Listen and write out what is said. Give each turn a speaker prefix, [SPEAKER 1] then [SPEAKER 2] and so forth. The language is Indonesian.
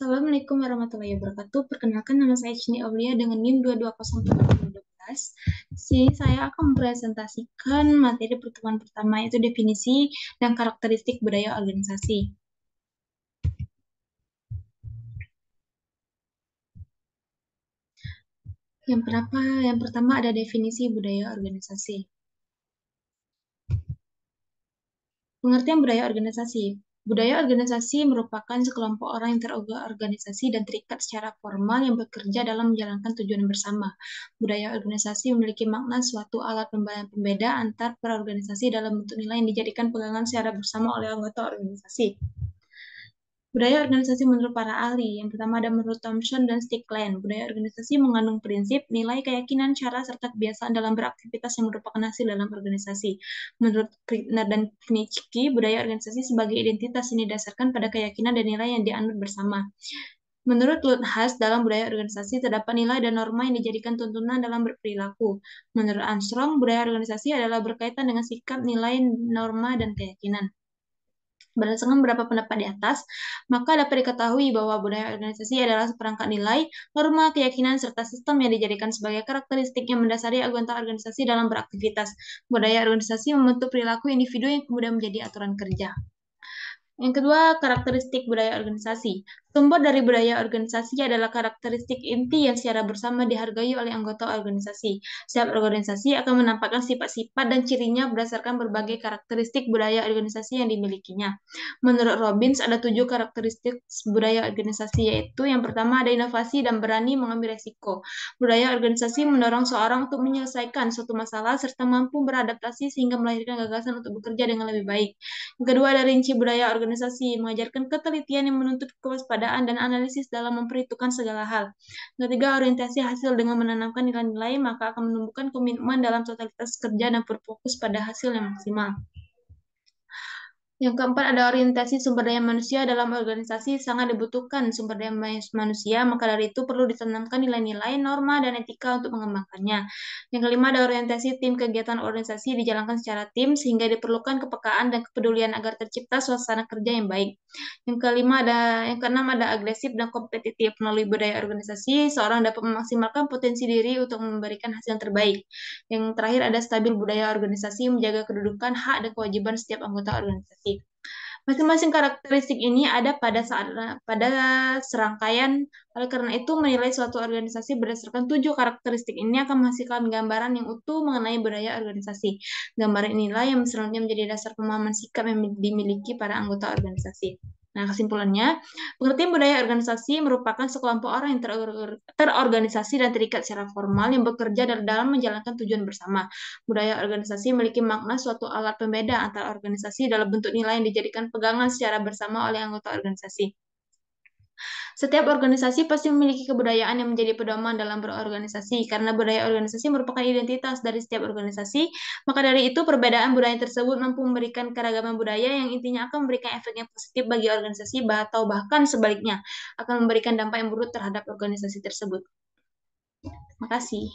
[SPEAKER 1] Assalamualaikum warahmatullahi wabarakatuh. Perkenalkan nama saya Cini Aulia dengan NIM 22042012. Sini saya akan mempresentasikan materi pertemuan pertama yaitu definisi dan karakteristik budaya organisasi. Yang pertama ada definisi budaya organisasi. Pengertian budaya organisasi. Budaya organisasi merupakan sekelompok orang yang terorganisasi dan terikat secara formal yang bekerja dalam menjalankan tujuan bersama. Budaya organisasi memiliki makna suatu alat pembeda antar perorganisasi dalam bentuk nilai yang dijadikan pegangan secara bersama oleh anggota organisasi. Budaya organisasi menurut para ahli. Yang pertama ada menurut Thompson dan Stickland. Budaya organisasi mengandung prinsip, nilai, keyakinan, cara, serta kebiasaan dalam beraktivitas yang merupakan hasil dalam organisasi. Menurut Krittner dan Knitschke, budaya organisasi sebagai identitas ini didasarkan pada keyakinan dan nilai yang dianut bersama. Menurut Luthhaus, dalam budaya organisasi terdapat nilai dan norma yang dijadikan tuntunan dalam berperilaku. Menurut Armstrong, budaya organisasi adalah berkaitan dengan sikap, nilai, norma, dan keyakinan. Berdasarkan beberapa pendapat di atas, maka dapat diketahui bahwa budaya organisasi adalah seperangkat nilai, norma, keyakinan, serta sistem yang dijadikan sebagai karakteristik yang mendasari anggota organisasi dalam beraktivitas. Budaya organisasi membentuk perilaku individu yang kemudian menjadi aturan kerja. Yang kedua, karakteristik budaya organisasi. Sumber dari budaya organisasi adalah karakteristik inti yang secara bersama dihargai oleh anggota organisasi. Setiap organisasi akan menampakkan sifat-sifat dan cirinya berdasarkan berbagai karakteristik budaya organisasi yang dimilikinya. Menurut Robbins, ada 7 karakteristik budaya organisasi, yaitu yang pertama ada inovasi dan berani mengambil resiko. Budaya organisasi mendorong seorang untuk menyelesaikan suatu masalah serta mampu beradaptasi sehingga melahirkan gagasan untuk bekerja dengan lebih baik. Yang kedua ada rinci budaya organisasi, mengajarkan ketelitian yang menuntut kewaspadaan dan analisis dalam memperhitungkan segala hal. Yang ketiga, orientasi hasil dengan menanamkan nilai-nilai, maka akan menumbuhkan komitmen dalam totalitas kerja dan berfokus pada hasil yang maksimal. Yang keempat ada orientasi sumber daya manusia dalam organisasi sangat dibutuhkan sumber daya manusia, maka dari itu perlu ditanamkan nilai-nilai, norma, dan etika untuk mengembangkannya. Yang kelima ada orientasi tim kegiatan organisasi dijalankan secara tim sehingga diperlukan kepekaan dan kepedulian agar tercipta suasana kerja yang baik. Yang keenam ada agresif dan kompetitif. Melalui budaya organisasi, seorang dapat memaksimalkan potensi diri untuk memberikan hasil yang terbaik. Yang terakhir ada stabil budaya organisasi menjaga kedudukan, hak, dan kewajiban setiap anggota organisasi. Masing-masing karakteristik ini ada pada serangkaian. Oleh karena itu, menilai suatu organisasi berdasarkan 7 karakteristik ini akan menghasilkan gambaran yang utuh mengenai budaya organisasi. Gambaran inilah yang selanjutnya menjadi dasar pemahaman sikap yang dimiliki para anggota organisasi. Nah, kesimpulannya, pengertian budaya organisasi merupakan sekelompok orang yang terorganisasi dan terikat secara formal yang bekerja dalam menjalankan tujuan bersama. Budaya organisasi memiliki makna suatu alat pembeda antara organisasi dalam bentuk nilai yang dijadikan pegangan secara bersama oleh anggota organisasi. Setiap organisasi pasti memiliki kebudayaan yang menjadi pedoman dalam berorganisasi. Karena budaya organisasi merupakan identitas dari setiap organisasi, maka dari itu perbedaan budaya tersebut mampu memberikan keragaman budaya yang intinya akan memberikan efek yang positif bagi organisasi atau bahkan sebaliknya akan memberikan dampak yang buruk terhadap organisasi tersebut. Terima kasih.